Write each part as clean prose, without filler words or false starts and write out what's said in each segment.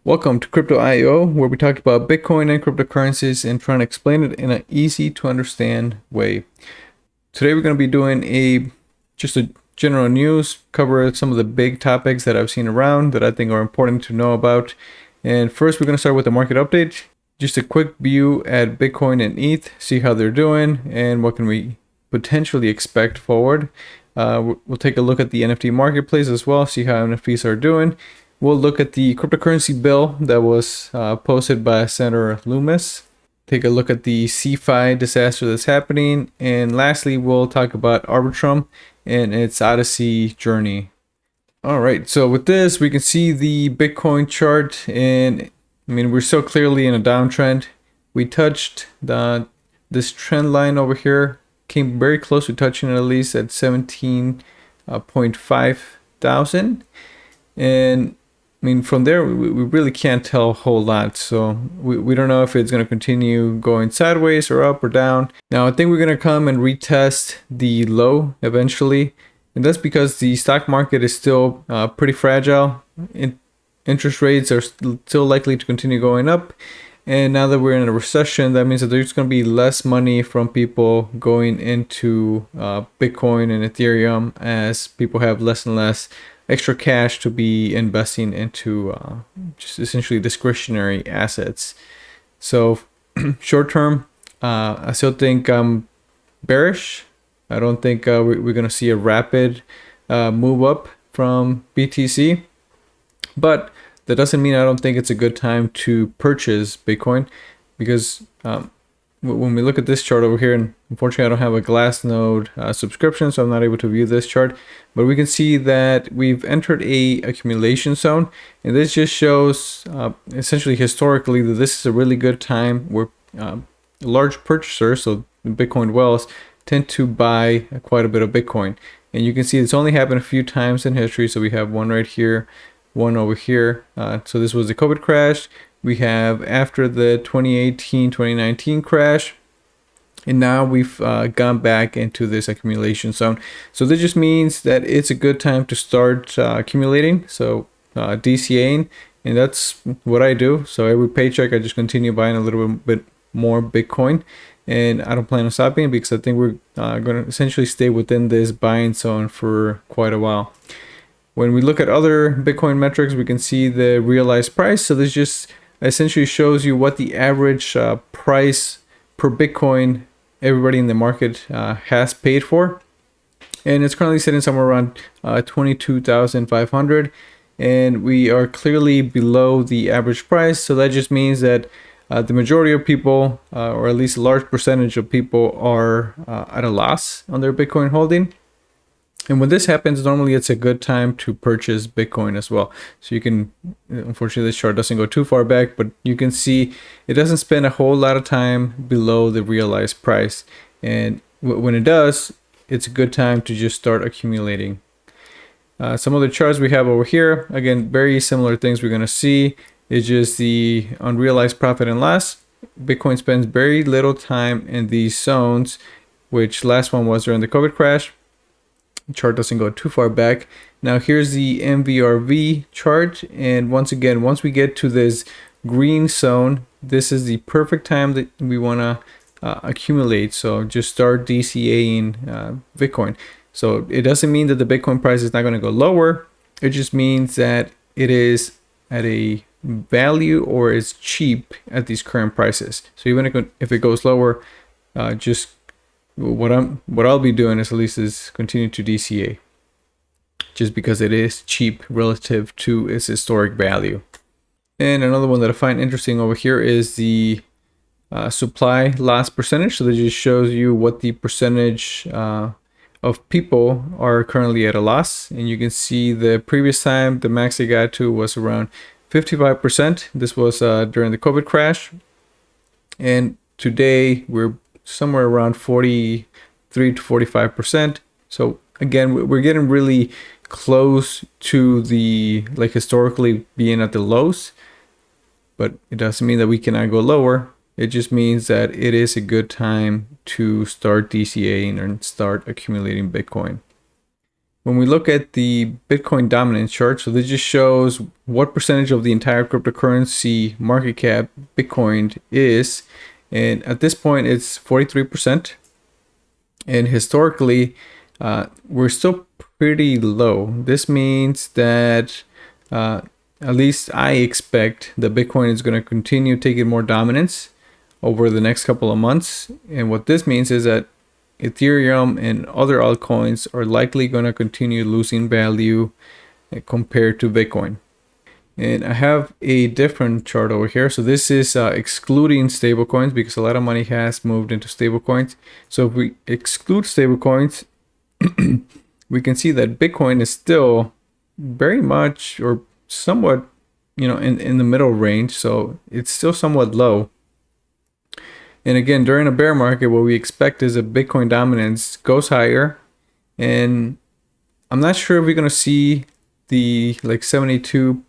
Welcome to Crypto.io, where we talk about Bitcoin and cryptocurrencies and trying to explain it in an easy to understand way. Today we're going to be doing just a general news, cover some of the big topics that I've seen around that I think are important to know about. And first we're going to start with the market update. Just a quick view at Bitcoin and ETH, see how they're doing and what can we potentially expect forward. We'll take a look at the NFT marketplace as well, see how NFTs are doing. We'll look at the cryptocurrency bill that was posted by Senator Loomis. Take a look at the CeFi disaster that's happening. And lastly, we'll talk about Arbitrum and its Odyssey journey. All right, so with this, we can see the Bitcoin chart. And I mean, we're so clearly in a downtrend. We touched this trend line over here, came very close to touching it at least at 17.5 thousand. And I mean, from there, we really can't tell a whole lot. So we don't know if it's going to continue going sideways or up or down. Now, I think we're going to come and retest the low eventually. And that's because the stock market is still pretty fragile. Interest rates are still likely to continue going up. And now that we're in a recession, that means that there's going to be less money from people going into Bitcoin and Ethereum as people have less and less extra cash to be investing into just essentially discretionary assets. So short term, I still think I'm bearish. I don't think we're going to see a rapid move up from BTC, but that doesn't mean I don't think it's a good time to purchase Bitcoin, because when we look at this chart over here, and unfortunately I don't have a Glassnode subscription, so I'm not able to view this chart, but we can see that we've entered a accumulation zone, and this just shows essentially historically that this is a really good time where large purchasers, so Bitcoin whales, tend to buy quite a bit of Bitcoin. And you can see it's only happened a few times in history. So we have one right here, one over here. So this was the COVID crash. We have after the 2018-2019 crash, and now we've gone back into this accumulation zone. So this just means that it's a good time to start accumulating, so DCAing, and that's what I do. So every paycheck I just continue buying a little bit more Bitcoin, and I don't plan on stopping because I think we're going to essentially stay within this buying zone for quite a while. When we look at other Bitcoin metrics, we can see the realized price. So this just essentially shows you what the average price per Bitcoin everybody in the market has paid for. And it's currently sitting somewhere around 22,500. And we are clearly below the average price. So that just means that the majority of people, or at least a large percentage of people, are at a loss on their Bitcoin holding. And when this happens, normally it's a good time to purchase Bitcoin as well. So you can, unfortunately this chart doesn't go too far back, but you can see it doesn't spend a whole lot of time below the realized price. And when it does, it's a good time to just start accumulating. Some other charts we have over here, again, very similar things we're going to see. It's just the unrealized profit and loss. Bitcoin spends very little time in these zones, which last one was during the COVID crash. Chart doesn't go too far back. Now here's the MVRV chart, and once again, once we get to this green zone, this is the perfect time that we want to accumulate. So just start DCAing Bitcoin. So it doesn't mean that the Bitcoin price is not going to go lower. It just means that it is at a value or is cheap at these current prices. So even if it goes lower, just what I'll be doing is continue to DCA, just because it is cheap relative to its historic value. And another one that I find interesting over here is the supply loss percentage. So that just shows you what the percentage of people are currently at a loss. And you can see the previous time the max it got to was around 55%. This was during the COVID crash, and today we're somewhere around 43 to 45%. So again, we're getting really close to the historically being at the lows, but it doesn't mean that we cannot go lower. It just means that it is a good time to start DCAing and start accumulating Bitcoin. when we look at the Bitcoin dominance chart, so this just shows what percentage of the entire cryptocurrency market cap Bitcoin is. And at this point, it's 43%. And historically, we're still pretty low. This means that at least I expect that Bitcoin is going to continue taking more dominance over the next couple of months. And what this means is that Ethereum and other altcoins are likely going to continue losing value compared to Bitcoin. And I have a different chart over here. So this is excluding stablecoins, because a lot of money has moved into stablecoins. So if we exclude stablecoins, we can see that Bitcoin is still very much or somewhat, in the middle range. So it's still somewhat low. And again, during a bear market, what we expect is that Bitcoin dominance goes higher. And I'm not sure if we're going to see the 72%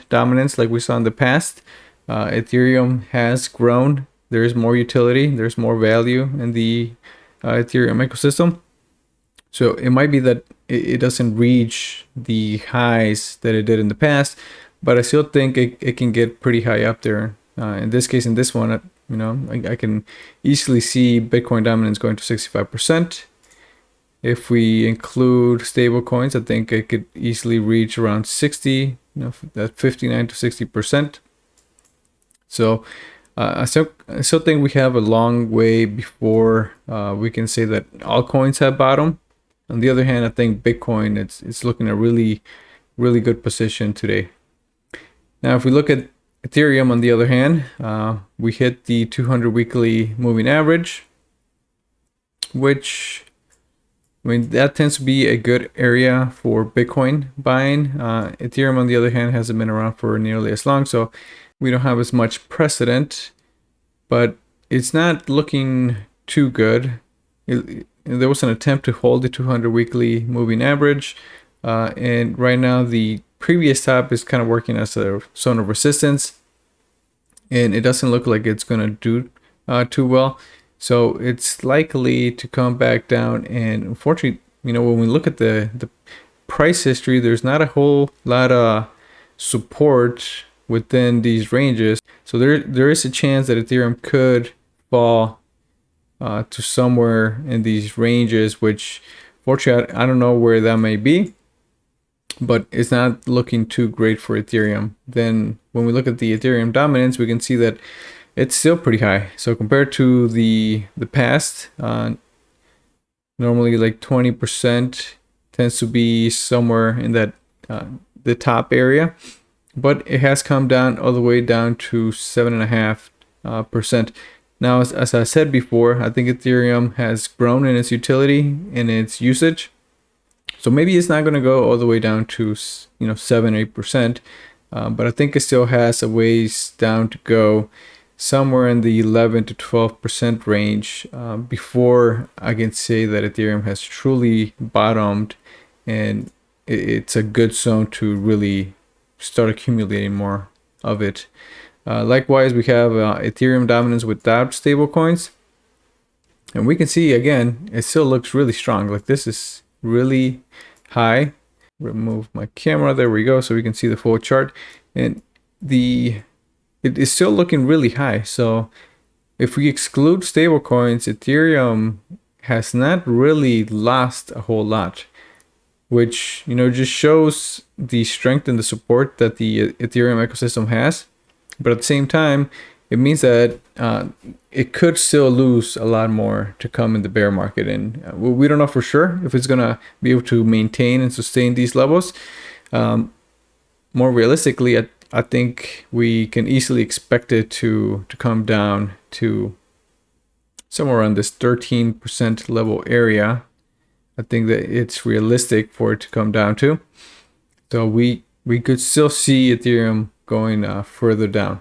dominance like we saw in the past. Ethereum has grown. There's more utility. There's more value in the Ethereum ecosystem. So it might be that it doesn't reach the highs that it did in the past, but I still think it can get pretty high up there. In this case, in this one, I can easily see Bitcoin dominance going to 65%. If we include stable coins, I think it could easily reach around 60, that 59 to 60%. So I still think we have a long way before we can say that all coins have bottomed. On the other hand, I think Bitcoin, it's looking at a really, really good position today. Now, if we look at Ethereum, on the other hand, we hit the 200 weekly moving average, which, that tends to be a good area for Bitcoin buying. Ethereum, on the other hand, hasn't been around for nearly as long, so we don't have as much precedent, but it's not looking too good. There was an attempt to hold the 200 weekly moving average, and right now the previous top is kind of working as a zone of resistance, and it doesn't look like it's going to do too well. So it's likely to come back down. And unfortunately, when we look at the price history, there's not a whole lot of support within these ranges. So there is a chance that Ethereum could fall to somewhere in these ranges, which fortunately I don't know where that may be, but it's not looking too great for Ethereum. Then when we look at the Ethereum dominance, we can see that it's still pretty high. So compared to the past, normally like 20% tends to be somewhere in that the top area, but it has come down all the way down to 7.5%. Now, as I said before, I think Ethereum has grown in its utility and its usage. So maybe it's not going to go all the way down to 7-8%, but I think it still has a ways down to go, somewhere in the 11 to 12% range, before I can say that Ethereum has truly bottomed and it's a good zone to really start accumulating more of it. Likewise, we have Ethereum dominance without stablecoins, and we can see again it still looks really strong. Like, this is really high. Remove my camera, there we go, so we can see the full chart, and it is still looking really high. So if we exclude stablecoins, Ethereum has not really lost a whole lot, which just shows the strength and the support that the Ethereum ecosystem has. But at the same time, it means that it could still lose a lot more to come in the bear market. And we don't know for sure if it's going to be able to maintain and sustain these levels. More realistically, I think we can easily expect it to come down to somewhere around this 13% level area. I think that it's realistic for it to come down to. So we could still see Ethereum going further down.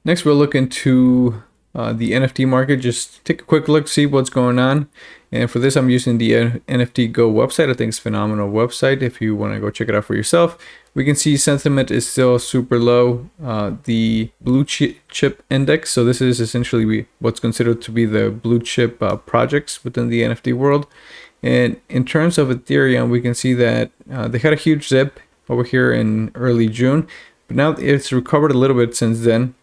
Next, we'll look into the NFT market. Just take a quick look, see what's going on. And for this, I'm using the NFT Go website. I think it's a phenomenal website if you want to go check it out for yourself. We can see sentiment is still super low. The blue chip index, so this is essentially what's considered to be the blue chip projects within the NFT world. And in terms of Ethereum, we can see that they had a huge dip over here in early June, but now it's recovered a little bit since then.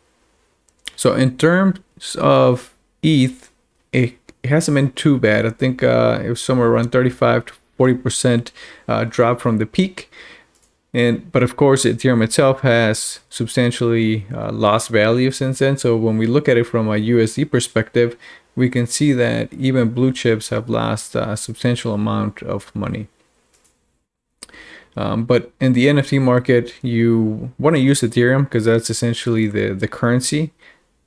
So in terms of ETH, it hasn't been too bad. I think it was somewhere around 35 to 40% drop from the peak. But of course, Ethereum itself has substantially lost value since then. So when we look at it from a USD perspective, we can see that even blue chips have lost a substantial amount of money. But in the NFT market, you want to use Ethereum because that's essentially the currency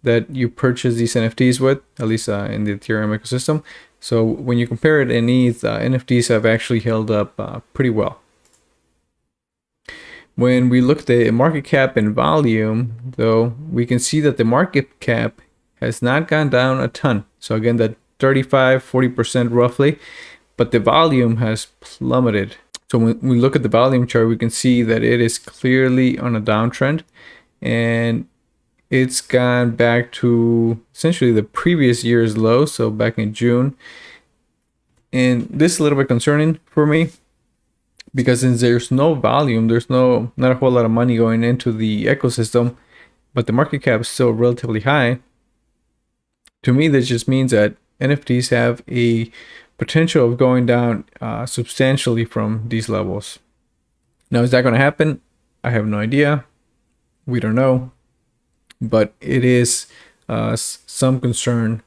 that you purchase these NFTs with, at least in the Ethereum ecosystem. So when you compare it in ETH, NFTs have actually held up pretty well. When we look at the market cap and volume, though, we can see that the market cap has not gone down a ton. So again, that 35-40% roughly, but the volume has plummeted. So when we look at the volume chart, we can see that it is clearly on a downtrend, and it's gone back to essentially the previous year's low, so back in June. And this is a little bit concerning for me, because since there's no volume, there's not a whole lot of money going into the ecosystem, but the market cap is still relatively high. To me, this just means that NFTs have a potential of going down substantially from these levels. Now, is that going to happen? I have no idea. We don't know. But it is some concern.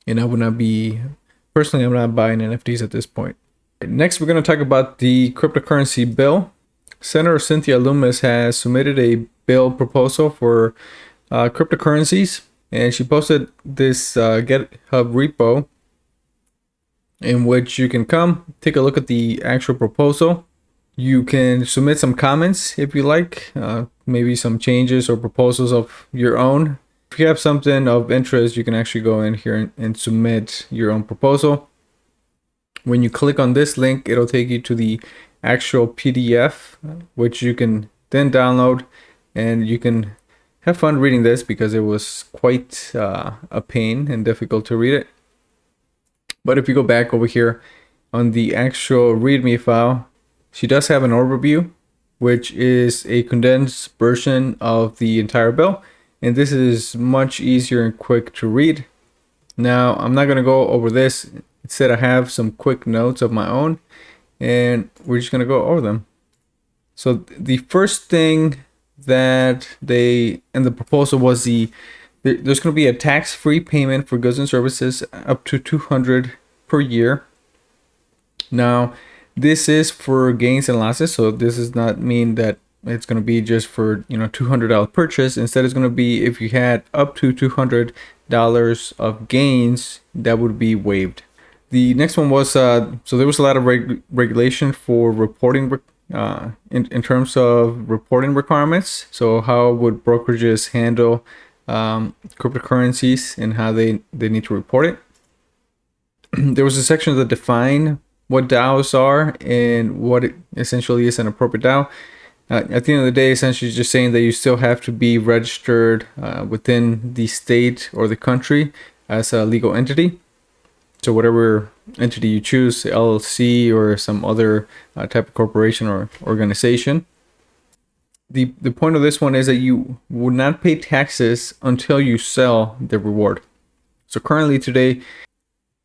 And I would not be, personally, I'm not buying NFTs at this point. Next, we're going to talk about the cryptocurrency bill. Senator Cynthia Lummis has submitted a bill proposal for cryptocurrencies. And she posted this GitHub repo in which you can come take a look at the actual proposal. You can submit some comments if you like, maybe some changes or proposals of your own. If you have something of interest, you can actually go in here and submit your own proposal. When you click on this link, it'll take you to the actual PDF, which you can then download, and you can have fun reading this because it was quite a pain and difficult to read it. But if you go back over here on the actual README file, she does have an overview, which is a condensed version of the entire bill. And this is much easier and quick to read. Now, I'm not going to go over this. Instead, I have some quick notes of my own, and we're just going to go over them. So the first thing that they in the proposal was there's going to be a tax-free payment for goods and services up to $200 per year. Now, this is for gains and losses, so this does not mean that it's going to be just for $200 purchase. Instead, it's going to be if you had up to $200 of gains, that would be waived. The next one was so there was a lot of regulation for reporting in terms of reporting requirements. So how would brokerages handle cryptocurrencies and how they need to report it? There was a section that defined what DAOs are and what it essentially is an appropriate DAO. At the end of the day, essentially just saying that you still have to be registered within the state or the country as a legal entity. So whatever entity you choose, LLC or some other type of corporation or organization. The point of this one is that you would not pay taxes until you sell the reward. So currently today,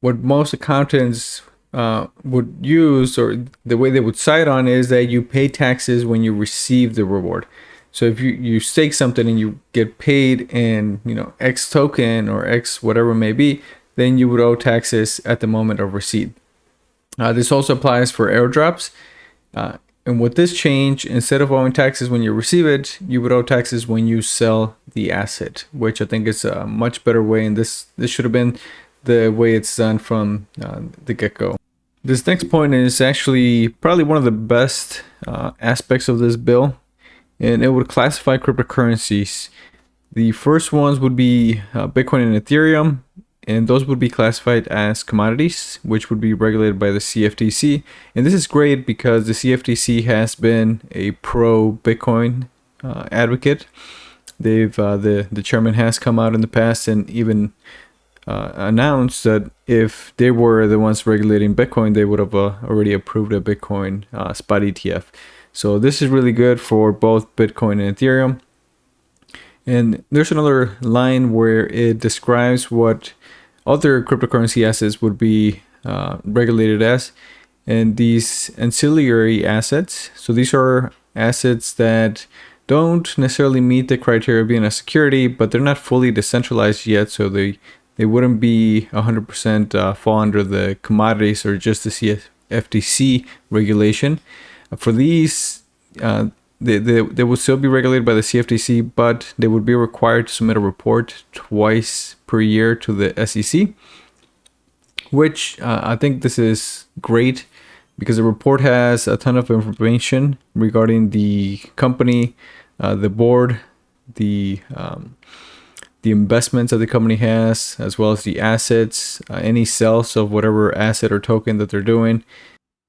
what most accountants would use, or the way they would cite on, is that you pay taxes when you receive the reward. So if you stake something and you get paid in X token or X whatever it may be, then you would owe taxes at the moment of receipt. This also applies for airdrops. And with this change, instead of owing taxes when you receive it, you would owe taxes when you sell the asset, which I think is a much better way. And this should have been the way it's done from the get-go. This next point is actually probably one of the best aspects of this bill, and it would classify cryptocurrencies. The first ones would be Bitcoin and Ethereum, and those would be classified as commodities, which would be regulated by the CFTC. And this is great because the CFTC has been a pro-Bitcoin advocate. The chairman has come out in the past and even announced that if they were the ones regulating Bitcoin, they would have already approved a Bitcoin spot ETF. So this is really good for both Bitcoin and Ethereum. And there's another line where it describes what other cryptocurrency assets would be regulated as. And these ancillary assets, so these are assets that don't necessarily meet the criteria of being a security, but they're not fully decentralized yet, so they wouldn't be 100% fall under the commodities or just the CFTC regulation. For these, they would still be regulated by the CFTC, but they would be required to submit a report twice per year to the SEC, which I think this is great because the report has a ton of information regarding the company, the board, the investments that the company has, as well as the assets, any sales of whatever asset or token that they're doing.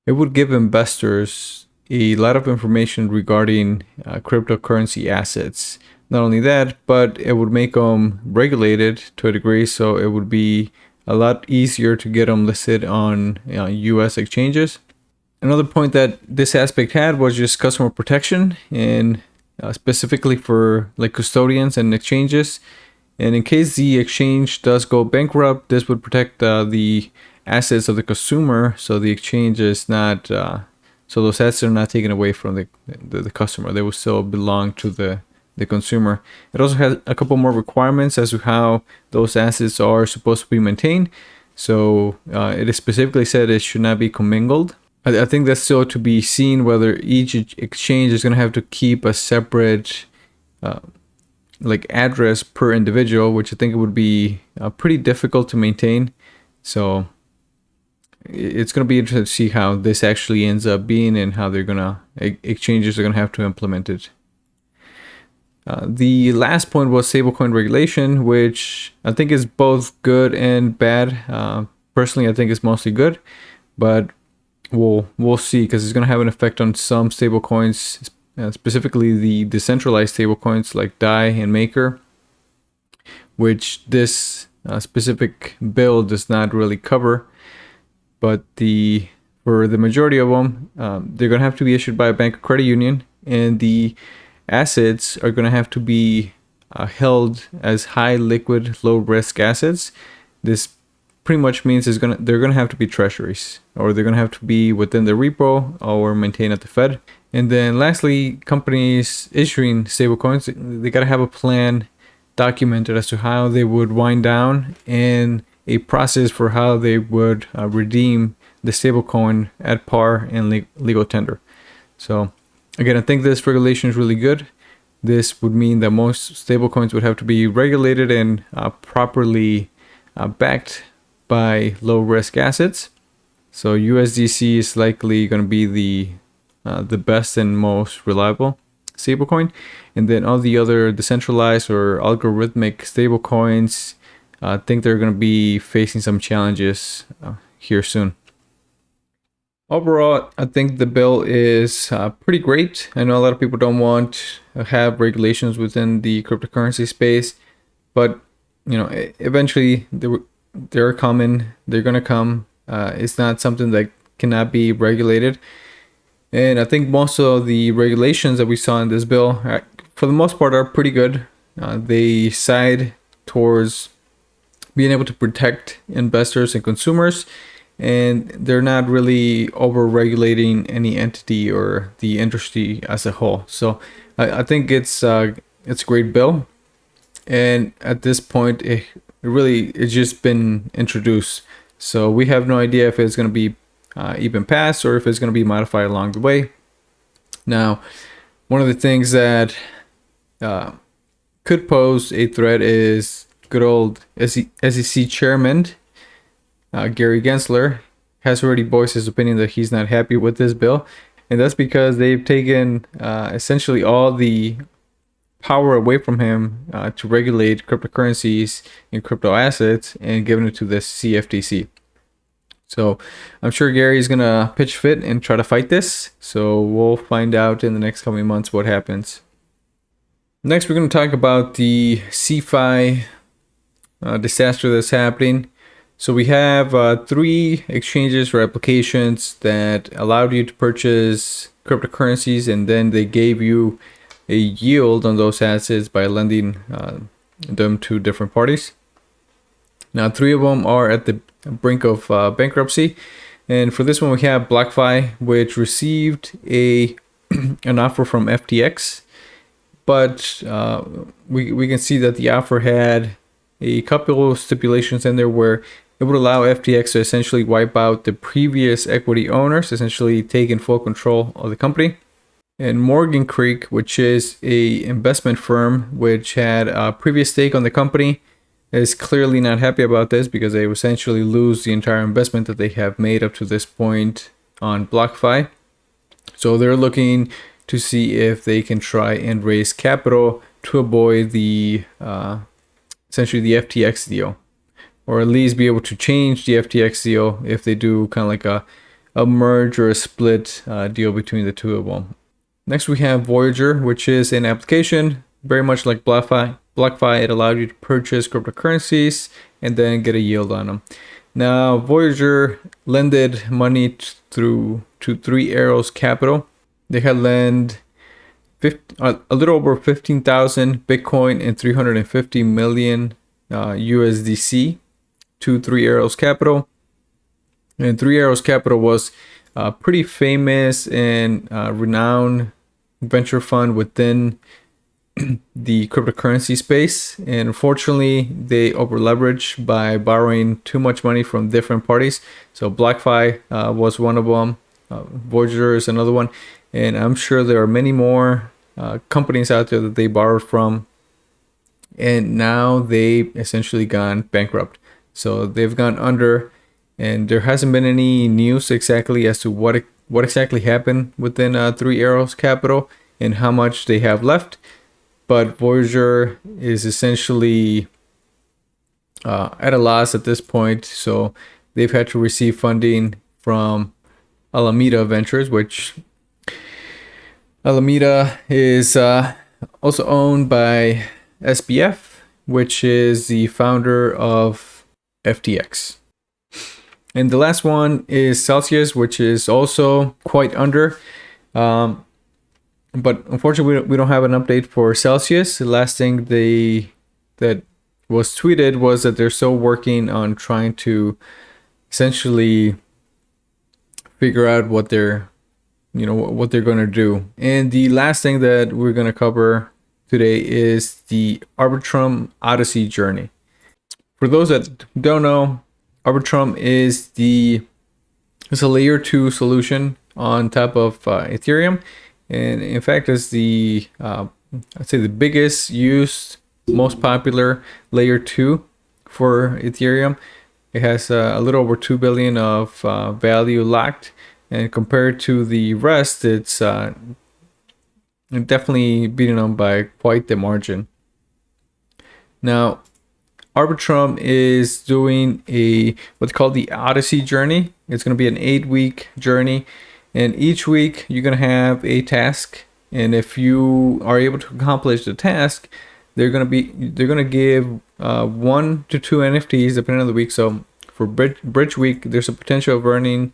It would give investors a lot of information regarding cryptocurrency assets. Not only that, but it would make them regulated to a degree, so it would be a lot easier to get them listed on US exchanges. Another point that this aspect had was just customer protection, and specifically for like custodians and exchanges. And in case the exchange does go bankrupt, this would protect the assets of the consumer, so the exchange is not, so those assets are not taken away from the customer. They will still belong to the consumer. It also has a couple more requirements as to how those assets are supposed to be maintained. So it is specifically said it should not be commingled. I think that's still to be seen whether each exchange is going to have to keep a separate like address per individual, which I think it would be pretty difficult to maintain. So it's going to be interesting to see how this actually ends up being and how they're going to, exchanges are going to have to implement it. The last point was stablecoin regulation, which I think is both good and bad. Personally, I think it's mostly good, but we'll see, because it's going to have an effect on some stablecoins, specifically the decentralized stablecoins like DAI and Maker, which this specific bill does not really cover. But for the majority of them, they're going to have to be issued by a bank or credit union, and the assets are going to have to be held as high liquid, low risk assets. This pretty much means they're going to have to be treasuries, or they're going to have to be within the repo or maintained at the Fed. And then lastly, companies issuing stablecoins, they got to have a plan documented as to how they would wind down and a process for how they would redeem the stablecoin at par and legal tender. So again, I think this regulation is really good. This would mean that most stablecoins would have to be regulated and properly backed by low risk assets. So USDC is likely going to be the best and most reliable stablecoin, and then all the other decentralized or algorithmic stablecoins, I think they're going to be facing some challenges here soon. Overall, I think the bill is pretty great. I know a lot of people don't want to have regulations within the cryptocurrency space, but eventually they're coming. They're going to come. It's not something that cannot be regulated. And I think most of the regulations that we saw in this bill, for the most part, are pretty good. They side towards being able to protect investors and consumers, and they're not really over-regulating any entity or the industry as a whole. So I think it's a great bill. And at this point, it's just been introduced. So we have no idea if it's going to be even passed or if it's going to be modified along the way. Now, one of the things that could pose a threat is good old SEC chairman Gary Gensler has already voiced his opinion that he's not happy with this bill, and that's because they've taken essentially all the power away from him to regulate cryptocurrencies and crypto assets and given it to the CFTC. So I'm sure Gary's gonna pitch fit and try to fight this. So we'll find out in the next coming months what happens. Next, we're going to talk about the CeFi disaster that's happening. So we have 3 exchanges or applications that allowed you to purchase cryptocurrencies, and then they gave you a yield on those assets by lending them to different parties. Now 3 of them are at the brink of bankruptcy, and for this one we have Blockfi, which received an offer from FTX, but we can see that the offer had a couple of stipulations in there where it would allow FTX to essentially wipe out the previous equity owners, essentially taking full control of the company. And Morgan Creek, which is a investment firm which had a previous stake on the company, is clearly not happy about this because they essentially lose the entire investment that they have made up to this point on Blockfi. So they're looking to see if they can try and raise capital to avoid the essentially the FTX deal, or at least be able to change the FTX deal if they do kind of like a merge or a split deal between the 2 of them. Next we have Voyager, which is an application very much like Blockfi. It allowed you to purchase cryptocurrencies and then get a yield on them. Now Voyager lended money to 3 Arrows Capital. They had lent a little over 15,000 Bitcoin and 350 million USDC to 3 Arrows Capital. And 3 Arrows Capital was a pretty famous and renowned venture fund within the cryptocurrency space, and unfortunately they over leveraged by borrowing too much money from different parties. So Blockfi was one of them, Voyager is another one, and I'm sure there are many more companies out there that they borrowed from, and now they've essentially gone bankrupt. So they've gone under, and there hasn't been any news exactly as to what exactly happened within 3 Arrows Capital and how much they have left. But Voyager is essentially at a loss at this point, so they've had to receive funding from Alameda Ventures, which Alameda is also owned by SBF, which is the founder of FTX. And the last one is Celsius, which is also quite under. But unfortunately, we don't have an update for Celsius. The last thing that was tweeted was that they're still working on trying to essentially figure out what they're going to do. And the last thing that we're going to cover today is the Arbitrum Odyssey journey. For those that don't know, Arbitrum is a layer 2 solution on top of Ethereum. And in fact, it's the I'd say the biggest used, most popular layer 2 for Ethereum. It has a little over 2 billion of value locked, and compared to the rest, it's definitely beating them by quite the margin. Now, Arbitrum is doing what's called the Odyssey journey. It's going to be an 8-week journey. And each week you're going to have a task, and if you are able to accomplish the task, they're going to give 1 to 2 NFTs depending on the week. So for Bridge Week, there's a potential of earning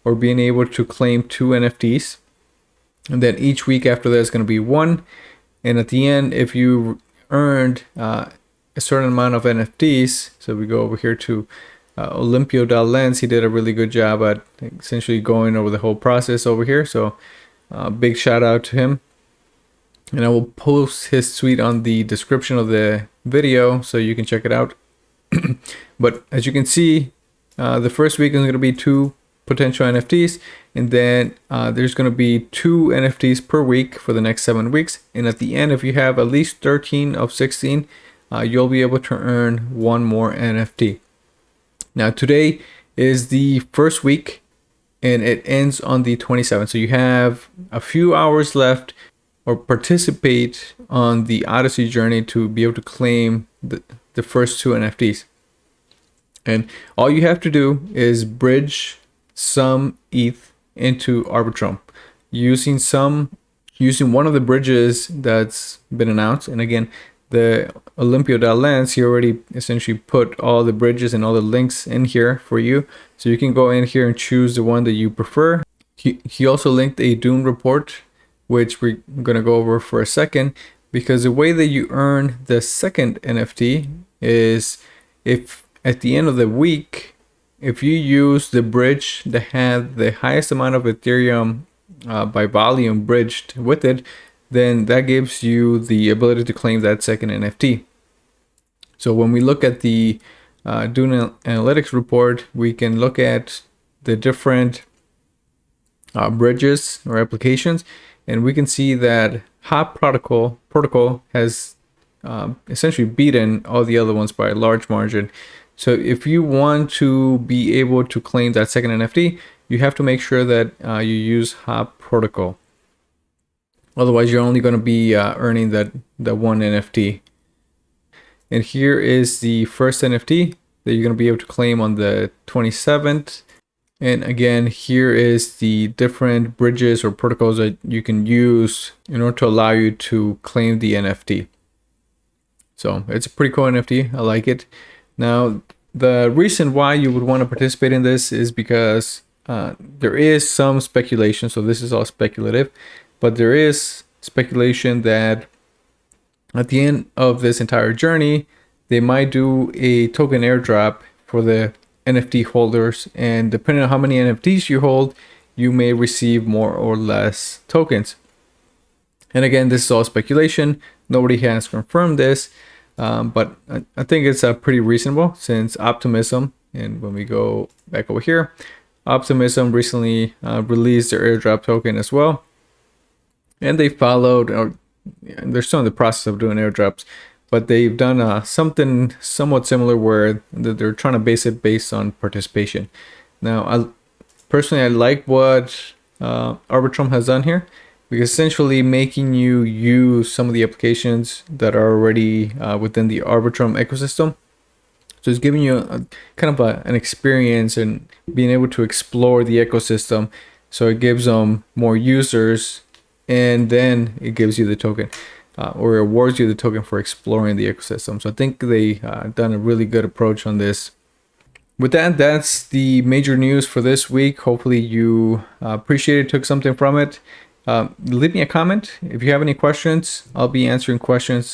or being able to claim 2 NFTs, and then each week after that is going to be 1. And at the end, if you earned a certain amount of NFTs, so we go over here to Olimpio.lens, he did a really good job at essentially going over the whole process over here. So big shout out to him. And I will post his tweet on the description of the video so you can check it out. But as you can see, the first week is going to be 2 potential NFTs. And then there's going to be 2 NFTs per week for the next 7 weeks. And at the end, if you have at least 13 of 16, you'll be able to earn 1 more NFT. Now today is the first week and it ends on the 27th. So you have a few hours left or participate on the Odyssey journey to be able to claim the first 2 NFTs. And all you have to do is bridge some ETH into Arbitrum using one of the bridges that's been announced. And again, the Olimpio.lens, he already essentially put all the bridges and all the links in here for you. So you can go in here and choose the one that you prefer. He also linked a Dune report, which we're going to go over for a second, because the way that you earn the second NFT is if at the end of the week, if you use the bridge that had the highest amount of Ethereum by volume bridged with it, then that gives you the ability to claim that second NFT. So when we look at the Dune Analytics report, we can look at the different bridges or applications, and we can see that Hop protocol has essentially beaten all the other ones by a large margin. So if you want to be able to claim that second NFT, you have to make sure that you use Hop protocol. Otherwise, you're only going to be earning that one NFT. And here is the first NFT that you're going to be able to claim on the 27th. And again, here is the different bridges or protocols that you can use in order to allow you to claim the NFT. So it's a pretty cool NFT. I like it. Now, the reason why you would want to participate in this is because there is some speculation. So this is all speculative, but there is speculation that at the end of this entire journey, they might do a token airdrop for the NFT holders, and depending on how many NFTs you hold, you may receive more or less tokens. And again, this is all speculation. Nobody has confirmed this, but I think it's pretty reasonable since Optimism, and when we go back over here, Optimism recently released their airdrop token as well. And they followed, or they're still in the process of doing airdrops, but they've done something somewhat similar where they're trying to base it based on participation. Now, I like what Arbitrum has done here, because essentially making you use some of the applications that are already within the Arbitrum ecosystem. So it's giving you an experience and being able to explore the ecosystem. So it gives them more users, and then it gives you the token. Or awards you the token for exploring the ecosystem. So I think they done a really good approach on this. With that, that's the major news for this week. Hopefully you appreciated, took something from it. Leave me a comment if you have any questions. I'll be answering questions